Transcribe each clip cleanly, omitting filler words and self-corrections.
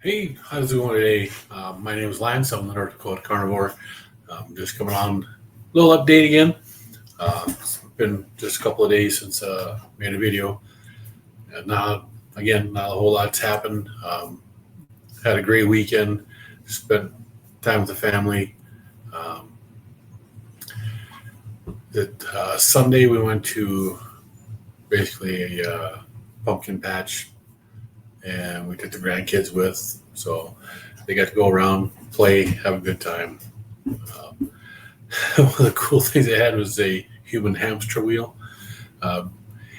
Hey, how's it going today? My name is Lance. I'm the North Dakota Carnivore. Just coming on a little update again. It's been just a couple of days since made a video. And not a whole lot's happened. Had a great weekend. Spent time with the family. Um, Sunday we went to basically a pumpkin patch, and we took the grandkids with. So they got to go around, play, have a good time. Um, One of the cool things they had was a human hamster wheel. Um,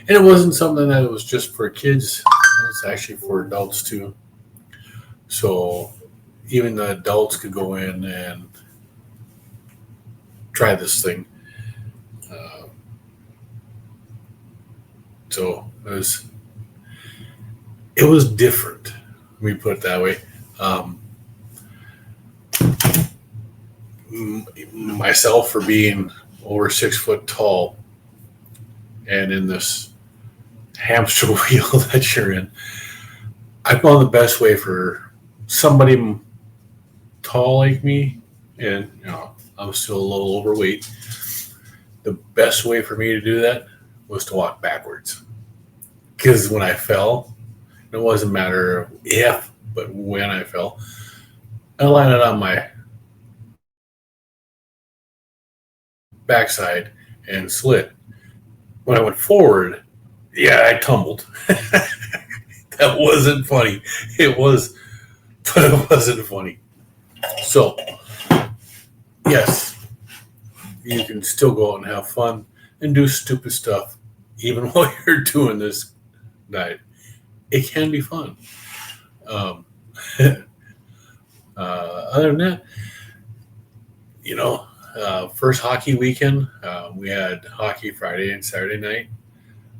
and it wasn't something that was just for kids, it was actually for adults too. So even the adults could go in and try this thing. Uh, so it was different. Let me put it that way. Um, Myself, for being over 6 foot tall and in this hamster wheel that you're in, I found the best way for somebody tall like me, and I'm still a little overweight. The best way for me to do that was to walk backwards. Because when I fell, it wasn't a matter of if, but when I fell, I landed on my backside and slid. When I went forward, yeah, I tumbled. That wasn't funny. It was, but it wasn't funny. So, yes, you can still go out and have fun and do stupid stuff even while you're doing this diet. It can be fun. Um, Other than that, you know, first hockey weekend, we had hockey Friday and Saturday night.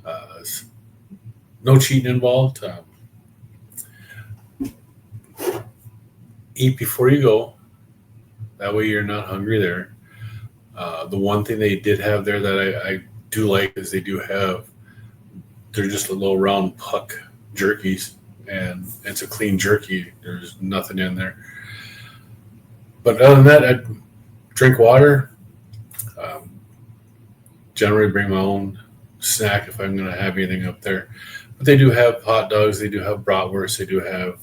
Uh, no cheating involved. Eat before you go. That way you're not hungry there. The one thing they did have there that I do like is they're just a little round puck jerkies, and it's a clean jerky. There's nothing in there. But other than that, I drink water. Um, Generally bring my own snack if I'm going to have anything up there. But they do have hot dogs. They do have bratwurst. They do have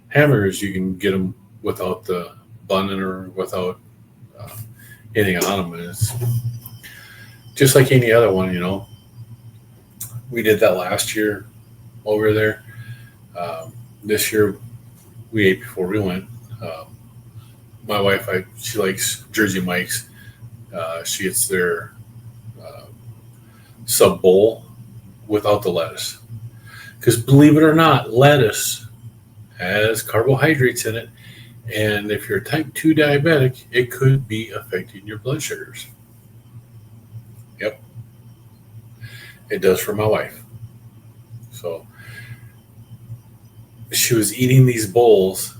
hamburgers. You can get them without the bun or without uh, anything on them. And it's just like any other one. We did that last year over there. This year we ate before we went. Um, my wife, she likes Jersey Mike's. She gets their uh, sub bowl without the lettuce. Because believe it or not, lettuce has carbohydrates in it. And if you're type 2 diabetic, it could be affecting your blood sugars. Yep, it does for my wife. So she was eating these bowls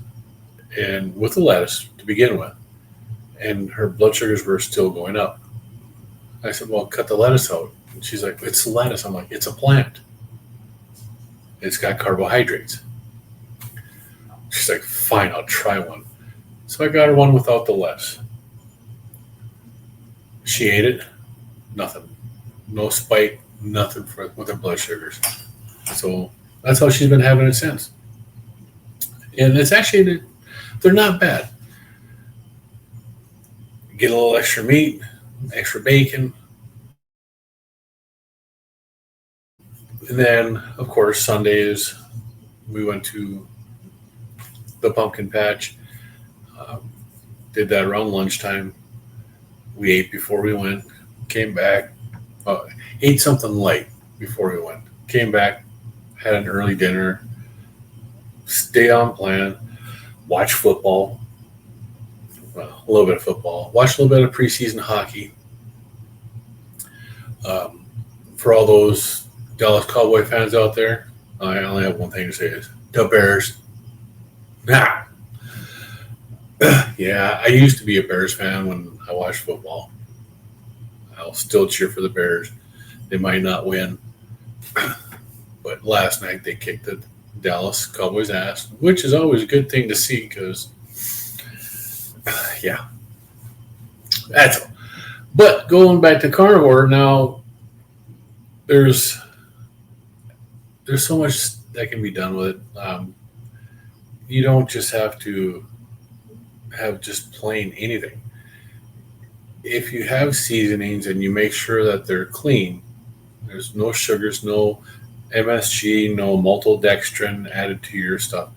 and with the lettuce to begin with, and her blood sugars were still going up. I said, "Well, cut the lettuce out." And she's like, "It's lettuce." I'm like, "It's a plant. It's got carbohydrates." She's like, "Fine, I'll try one." So I got her one without the lettuce. She ate it. Nothing. No spike. Nothing with her blood sugars. So that's how she's been having it since. And it's actually, they're not bad. Get a little extra meat, extra bacon. And then, of course, Sundays, we went to the pumpkin patch. Um, did that around lunchtime. We ate before we went, came back, ate something light before we went, came back, had an early dinner, stayed on plan, watched football, well, a little bit of football, watched a little bit of preseason hockey. Um, for all those Dallas Cowboy fans out there, I only have one thing to say is the Bears. Nah. Yeah, I used to be a Bears fan when I watched football. I'll still cheer for the Bears. They might not win, but last night they kicked the Dallas Cowboys ass, which is always a good thing to see because, yeah, that's all. But going back to carnivore now, there's so much that can be done with it. You don't just have to have just plain anything. If you have seasonings and you make sure that they're clean, there's no sugars, no MSG, no maltodextrin added to your stuff.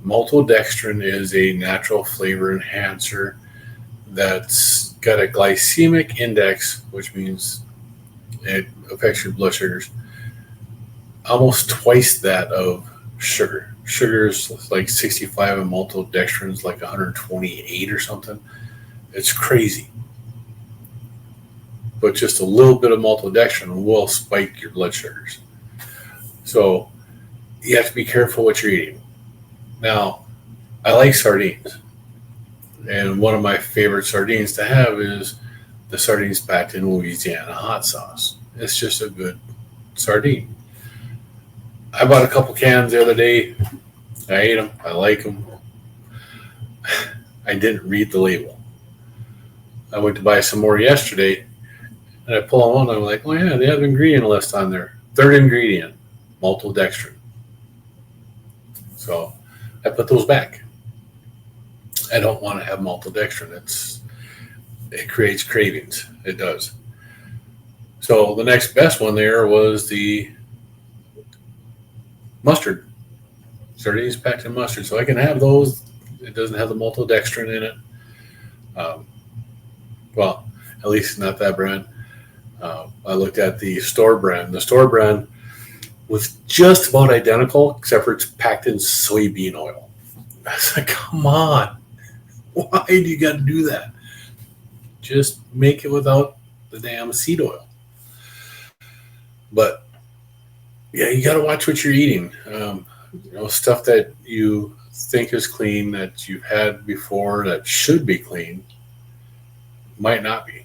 Maltodextrin is a natural flavor enhancer that's got a glycemic index, which means it affects your blood sugars, almost twice that of sugar. Sugar is like 65 and maltodextrin is like 128 or something. It's crazy. But just a little bit of maltodextrin will spike your blood sugars. So you have to be careful what you're eating. Now, I like sardines. And one of my favorite sardines to have is the sardines packed in Louisiana hot sauce. It's just a good sardine. I bought a couple cans the other day. I ate them. I like them. I didn't read the label. I went to buy some more yesterday, and I pull them on, and I'm like, oh yeah, they have an ingredient list on there. Third ingredient, maltodextrin. So I put those back. I don't want to have maltodextrin. It creates cravings. It does. So the next best one there was the mustard. Sardines packed in mustard. So I can have those. It doesn't have the maltodextrin in it. Well, at least not that brand. I looked at the store brand. The store brand was just about identical, except for it's packed in soybean oil. I was like, come on. Why do you got to do that? Just make it without the damn seed oil. But, yeah, you got to watch what you're eating. Stuff that you think is clean, that you've had before, that should be clean, might not be.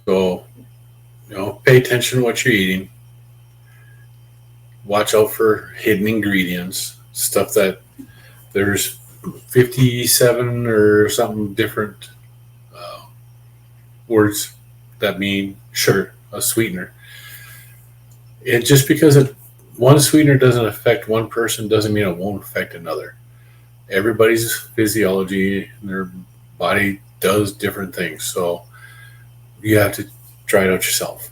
So, pay attention to what you're eating. Watch out for hidden ingredients, stuff that there's 57 or something different words that mean sugar, a sweetener. And just because one sweetener doesn't affect one person doesn't mean it won't affect another. Everybody's physiology and their body does different things. So you have to try it out yourself.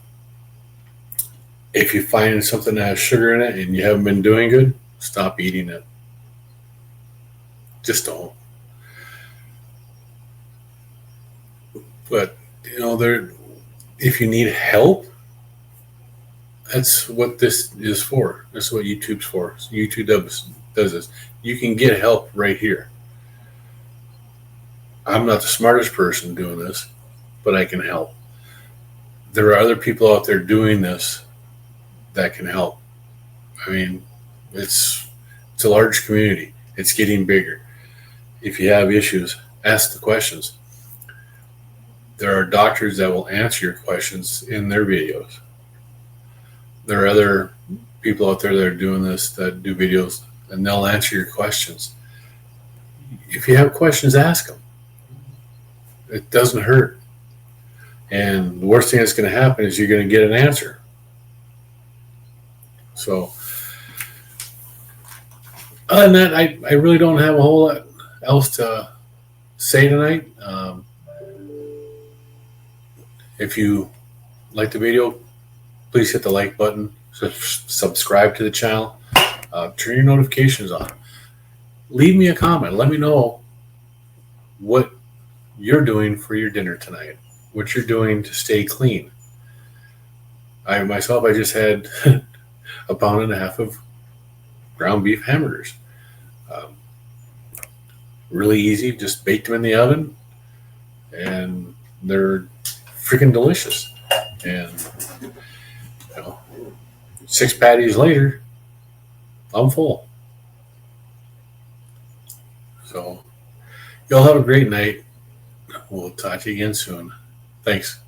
If you find something that has sugar in it and you haven't been doing good, stop eating it. Just don't. But, if you need help, that's what this is for. That's what YouTube's for. So YouTube does this. You can get help right here. I'm not the smartest person doing this, but I can help. There are other people out there doing this that can help. I mean, it's a large community. It's getting bigger. If you have issues, ask the questions. There are doctors that will answer your questions in their videos. There are other people out there that are doing this, that do videos, and they'll answer your questions. If you have questions, ask them. It doesn't hurt. And the worst thing that's going to happen is you're going to get an answer. So, other than that, I really don't have a whole lot else to say tonight. If you like the video, please hit the like button. Subscribe to the channel. Turn your notifications on. Leave me a comment. Let me know what you're doing for your dinner tonight. What you're doing to stay clean. I just had a pound and a half of ground beef hamburgers. Really easy. Just baked them in the oven. And they're freaking delicious. And 6 patties later, I'm full. So, y'all have a great night. We'll talk to you again soon. Thanks.